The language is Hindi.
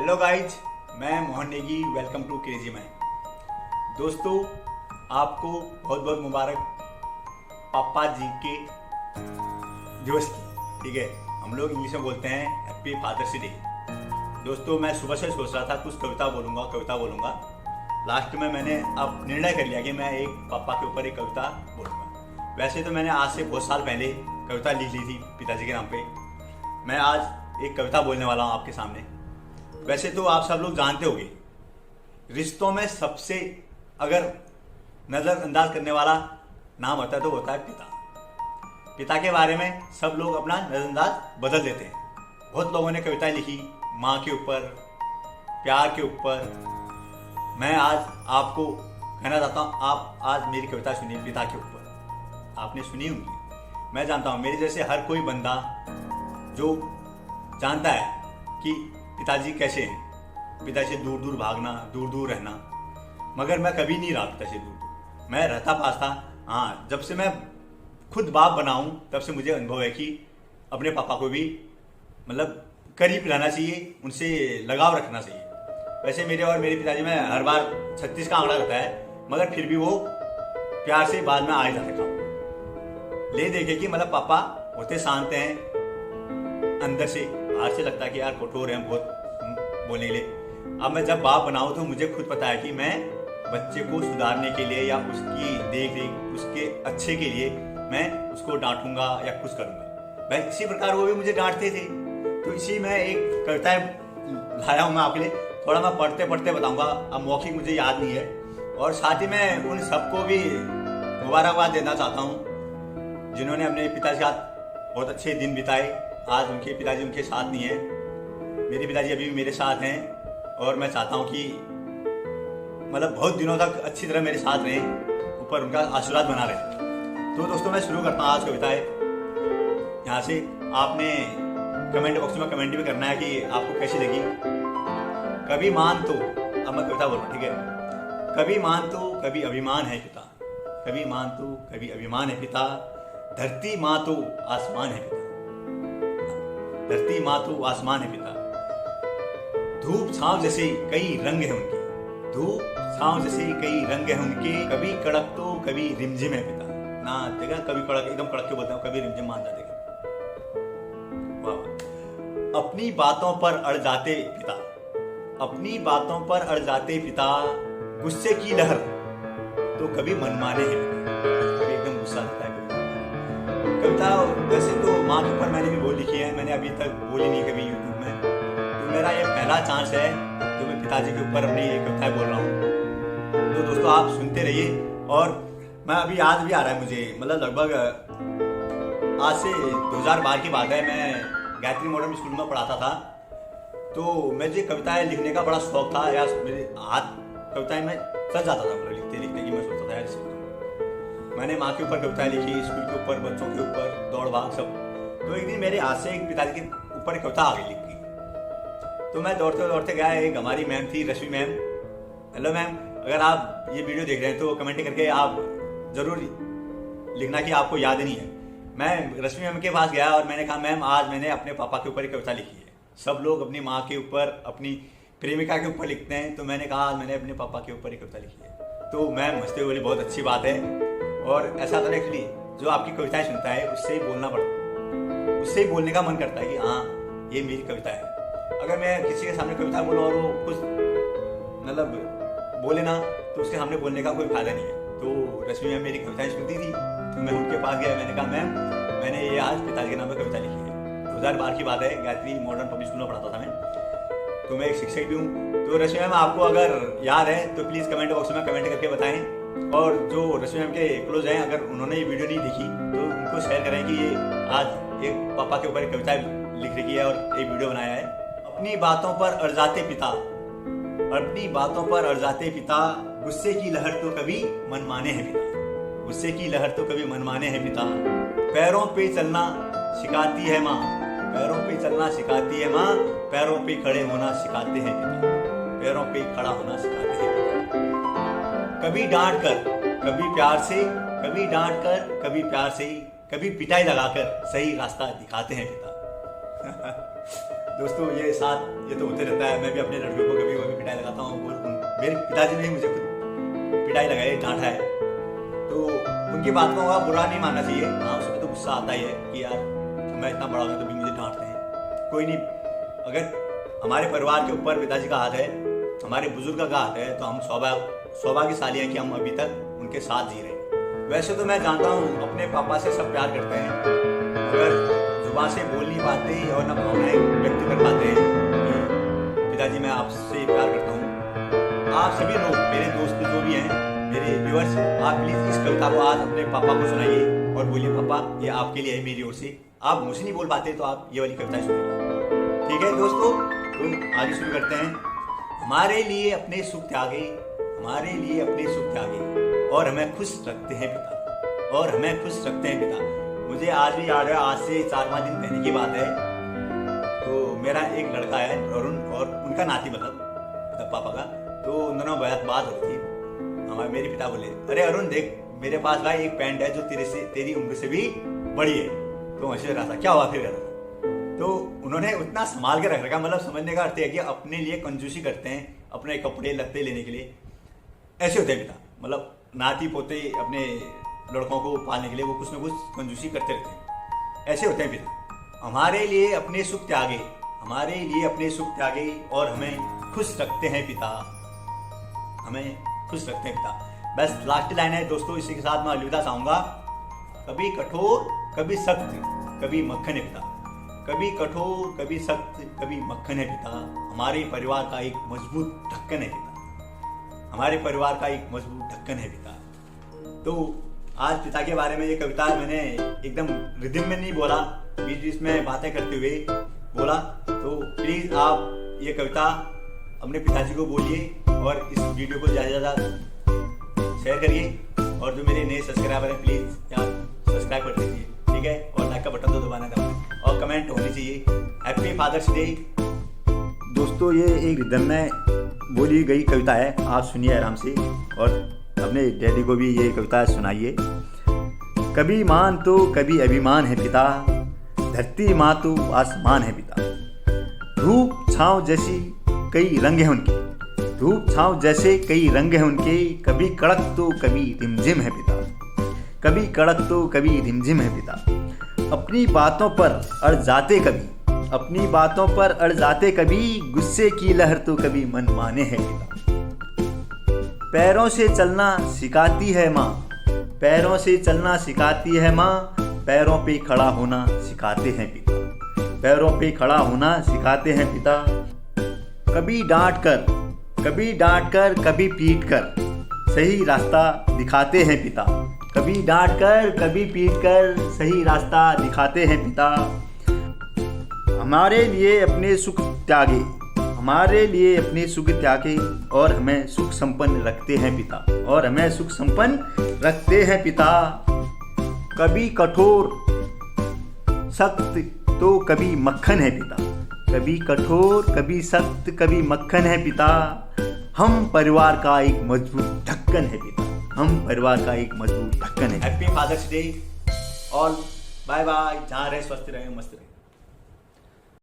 हेलो गाइज, मैं Mohan Negi. Welcome to crazy man. दोस्तों, आपको बहुत बहुत मुबारक पापा जी के दिवस की। ठीक है, हम लोग इंग्लिश में बोलते हैं हैप्पी फादर्स डे। दोस्तों, मैं सुबह से सोच रहा था कुछ कविता बोलूँगा। लास्ट में मैंने अब निर्णय कर लिया कि मैं एक पापा के ऊपर एक कविता बोलूँगा। वैसे तो मैंने आज से बहुत साल पहले कविता लिख ली थी पिताजी के नाम पे। मैं आज एक कविता बोलने वाला हूँ आपके सामने। वैसे तो आप सब लोग जानते होंगे, रिश्तों में सबसे अगर नज़रअंदाज करने वाला नाम होता है तो होता है पिता। पिता के बारे में सब लोग अपना नज़रअंदाज बदल देते हैं। बहुत लोगों ने कविताएं लिखी माँ के ऊपर, प्यार के ऊपर। मैं आज आपको कहना चाहता हूँ, आप आज मेरी कविता सुनिए पिता के ऊपर। आपने सुनी होंगी, मैं जानता हूँ, मेरे जैसे हर कोई बंदा जो जानता है कि पिताजी कैसे हैं, पिता से दूर दूर भागना, दूर दूर रहना। मगर मैं कभी नहीं रहा पिता से दूर। मैं रहता पास था। हाँ, जब से मैं खुद बाप बना हूँ तब से मुझे अनुभव है कि अपने पापा को भी मतलब करीब रहना चाहिए, उनसे लगाव रखना चाहिए। वैसे मेरे और मेरे पिताजी में हर बार 36 का आंकड़ा रहता है, मगर फिर भी वो प्यार से बाद में आ जाते काम। ले देखे कि मतलब पापा होते शांत हैं अंदर से, बाहर से लगता है कि यार कठोर हैं बहुत बोलने के लिए। अब मैं जब बाप बनाऊं तो मुझे खुद पता है कि मैं बच्चे को सुधारने के लिए या उसकी देख रेख, उसके अच्छे के लिए मैं उसको डांटूंगा या कुछ करूंगा। मैं इसी प्रकार वो भी मुझे डांटते थे। तो इसी में एक कविता लाया हूँ मैं आपके लिए। थोड़ा मैं पढ़ते पढ़ते बताऊंगा, अब मौखिक मुझे याद नहीं है। और साथ ही मैं उन सबको भी मुबारकबाद देना चाहता हूँ जिन्होंने अपने पिता के साथ बहुत अच्छे दिन बिताए। आज उनके पिताजी उनके साथ नहीं है, मेरे पिताजी अभी भी मेरे साथ हैं। और मैं चाहता हूँ कि मतलब बहुत दिनों तक अच्छी तरह मेरे साथ रहें, ऊपर उनका आशीर्वाद बना रहे। तो दोस्तों, मैं शुरू करता हूँ आज कविताएं यहाँ से। आपने कमेंट बॉक्स में कमेंट भी करना है कि आपको कैसी लगी। कभी मान तो, अब मैं कविता बोल रहा हूँ, ठीक है। कभी मान तो कभी अभिमान है पिता, कभी मान तो कभी अभिमान है पिता। धरती माँ तो आसमान है पिता, धरती माँ तो आसमान है पिता। धूप छांव जैसे कई रंग है उनके, धूप छांव जैसे कई रंग है उनके। कभी कड़क तो कभी रिमझिम है पिता। ना देखा, कभी कड़क एकदम कड़क के बोलते हैं, कभी रिमझिम मान जाते। वाह। अपनी बातों पर अड़ जाते पिता, अपनी बातों पर अड़ जाते पिता। गुस्से की लहर तो कभी मनमाने हैं पिता, कभी एकदम गुस्सा आता है। कविता वैसे तो माँ के ऊपर मैंने भी बहुत लिखी है, मैंने अभी तक बोली नहीं कभी यूट्यूब में। तो मेरा ये पहला चांस है जो मैं पिताजी के ऊपर अपनी कविताएं बोल रहा हूँ। तो दोस्तों, आप सुनते रहिए। और मैं अभी याद भी आ रहा है मुझे, मतलब लगभग आज से 2012 की बात है। मैं गायत्री मॉडर्न स्कूल में पढ़ाता था। तो मुझे कविताएं लिखने का बड़ा शौक था, या मेरे हाथ कविताएं में चल जाता था, मतलब लिखते लिखते कि मैं सोचता था यार इसे। मैंने माँ के ऊपर कविताएं लिखी, स्कूल के ऊपर, बच्चों के ऊपर, दौड़ भाग सब। तो एक दिन मेरे हाथ से एक पिताजी के ऊपर एक कविता आ गई लिख गई। तो मैं दौड़ते दौड़ते गया, एक हमारी मैम थी, रश्मि मैम। हेलो मैम, अगर आप ये वीडियो देख रहे हैं तो कमेंट करके आप जरूर लिखना कि आपको याद नहीं है। मैं रश्मि मैम के पास गया और मैंने कहा मैम, आज मैंने अपने पापा के ऊपर एक कविता लिखी है। सब लोग अपनी माँ के ऊपर, अपनी प्रेमिका के ऊपर लिखते हैं, तो मैंने कहा आज मैंने अपने पापा के ऊपर एक कविता लिखी है। तो मैम हंसते हुए बोली बहुत अच्छी बात है। और ऐसा तो एक्चुअली जो आपकी कविताएं सुनता है उससे ही बोलना पड़ता, उससे ही बोलने का मन करता है कि हाँ ये मेरी कविता है। अगर मैं किसी के सामने कविता बोलूँ और वो कुछ मतलब बोले ना, तो उसके सामने बोलने का कोई फायदा नहीं है। तो रश्मि मैम मेरी कविताएं सुनती थी, तो मैं उनके पास गया, मैंने कहा मैम, मैंने ये आज पिताजी के नाम पर कविता लिखी है। 2012 की बात है, गायत्री मॉडर्न पब्लिक स्कूल में पढ़ाता था मैं। तो मैं एक शिक्षक भी हूँ। तो रश्मि मैम आपको अगर याद है तो प्लीज़ कमेंट बॉक्स में कमेंट करके बताएं। और जो रश्मि मैम के क्लोज हैं, अगर उन्होंने ये वीडियो नहीं देखी तो उनको शेयर करें कि ये आज एक पापा के ऊपर एक कविता लिख रखी है और एक वीडियो बनाया है। अपनी बातों पर अड़ जाते पिता, अपनी बातों पर अड़ जाते पिता। गुस्से की लहर तो कभी मनमाने हैं पिता, गुस्से की लहर तो कभी मनमाने हैं पिता। पैरों पे चलना सिखाती है माँ, पैरों पे चलना सिखाती है माँ। पैरों पे खड़े होना सिखाते हैं पिता, पैरों पे खड़ा होना सिखाते हैं पिता। कभी डांट कर कभी प्यार से, कभी डांट कर कभी प्यार से, कभी पिटाई लगाकर सही रास्ता दिखाते हैं पिता। दोस्तों ये तो होते रहता है। मैं भी अपने लड़कियों को कभी कभी पिटाई लगाता हूँ। मेरे पिताजी ने मुझे खुद पिटाई लगाई, डांटा है, तो उनकी बात को बुरा नहीं मानना चाहिए। हाँ, उसमें तो गुस्सा आता ही है कि यार मैं इतना बड़ा हूँ तो भी मुझे डांटते हैं। कोई नहीं, अगर हमारे परिवार के ऊपर पिताजी का हाथ है, हमारे बुजुर्ग का हाथ है, तो हम सौभाग्यशाली हैं कि हम अभी तक उनके साथ जी रहे हैं। वैसे तो मैं जानता हूँ अपने पापा से सब प्यार करते हैं, मगर जुबान से बोल नहीं पाते और ना भावनाएं व्यक्त कर पाते हैं कि पिताजी मैं आपसे प्यार करता हूँ। आप सभी लोग, मेरे दोस्त जो भी हैं, मेरे व्यूअर्स, आप प्लीज इस कविता को आज अपने पापा को सुनाइए और बोलिए पापा ये आपके लिए है मेरी ओर से। आप मुझसे नहीं बोल पाते तो आप ये वाली कविताएं सुनिए। ठीक है दोस्तों, तो आगे शुरू करते हैं। हमारे लिए अपने सुख त्यागे, हमारे लिए अपने सुख त्यागे और हमें खुश रखते हैं पिता, और हमें खुश रखते हैं पिता। मुझे आज भी याद है, आज से 4-5 दिन पहले की बात है। तो मेरा एक लड़का है अरुण, और उनका नाती मतलब पापा का, तो उन दोनों बात हो रही थी। हमारे मेरे पिता बोले, अरे अरुण देख, मेरे पास भाई एक पैंट है जो तेरी उम्र से भी बड़ी है। तो हंसी रहा था, क्या हुआ फिर? तो उन्होंने उतना संभाल के रख रखा। मतलब समझने का अर्थ है कि अपने लिए कंजूसी करते हैं, अपने कपड़े लत्ते लेने के लिए। ऐसे होते हैं पिता, मतलब नाती पोते अपने लड़कों को पालने के लिए वो कुछ ना कुछ कंजूसी करते रहते हैं। ऐसे होते हैं पिता। हमारे लिए अपने सुख त्यागे, हमारे लिए अपने सुख त्यागे और हमें खुश रखते हैं पिता, हमें खुश रखते हैं पिता। बस लास्ट लाइन है दोस्तों, इसी के साथ मैं अलविदा चाहूंगा। कभी कठोर कभी सख्त कभी मक्खन है पिता, कभी कठोर कभी सख्त कभी मक्खन है पिता। हमारे परिवार का एक मजबूत ढक्कन है पिता, हमारे परिवार का एक मजबूत ढक्कन है पिता। तो आज पिता के बारे में ये कविता मैंने एकदम रिदम में नहीं बोला, बीच बीच में बातें करते हुए बोला। तो प्लीज आप ये कविता अपने पिताजी को बोलिए और इस वीडियो को ज़्यादा से ज़्यादा शेयर करिए। और जो मेरे नए सब्सक्राइबर हैं प्लीज़ आप सब्सक्राइब कर दीजिए, ठीक है। और लाइक का बटन तो दबाना दबाएं और कमेंट होनी चाहिए। Happy father's day. दोस्तों ये एक रिदम में बोली गई कविता है, आप सुनिए आराम से और अपने डैडी को भी ये कविता सुनाइए। कभी मान तो कभी अभिमान है पिता, धरती माँ तो आसमान है पिता। धूप छाँव जैसी कई रंग हैं उनके, धूप छाँव जैसे कई रंग हैं उनके। कभी कड़क तो कभी रिमझिम है पिता, कभी कड़क तो कभी रिमझिम है पिता। अपनी बातों पर अड़ जाते कभी, अपनी बातों पर अड़ जाते कभी। गुस्से की लहर तो कभी मनमाने है पिता। पैरों से चलना सिखाती है माँ, पैरों से चलना सिखाती है माँ। पैरों पे खड़ा होना सिखाते हैं पिता, पैरों पे खड़ा होना सिखाते हैं पिता। कभी डांट कर कभी पीट कर सही रास्ता दिखाते हैं पिता, कभी डांट कर कभी पीट कर सही रास्ता दिखाते हैं पिता। हमारे लिए अपने सुख त्यागे, हमारे लिए अपने सुख त्यागे और हमें सुख संपन्न रखते हैं पिता, और हमें सुख संपन्न रखते हैं पिता। कभी कठोर सख्त तो कभी मक्खन है पिता, कभी कठोर कभी सख्त कभी मक्खन है पिता। हम परिवार का एक मजबूत ढक्कन है पिता, हम परिवार का एक मजबूत ढक्कन है। Happy father's day. और बाय बाय। जहाँ रहे स्वस्थ रहे, मस्त रहे।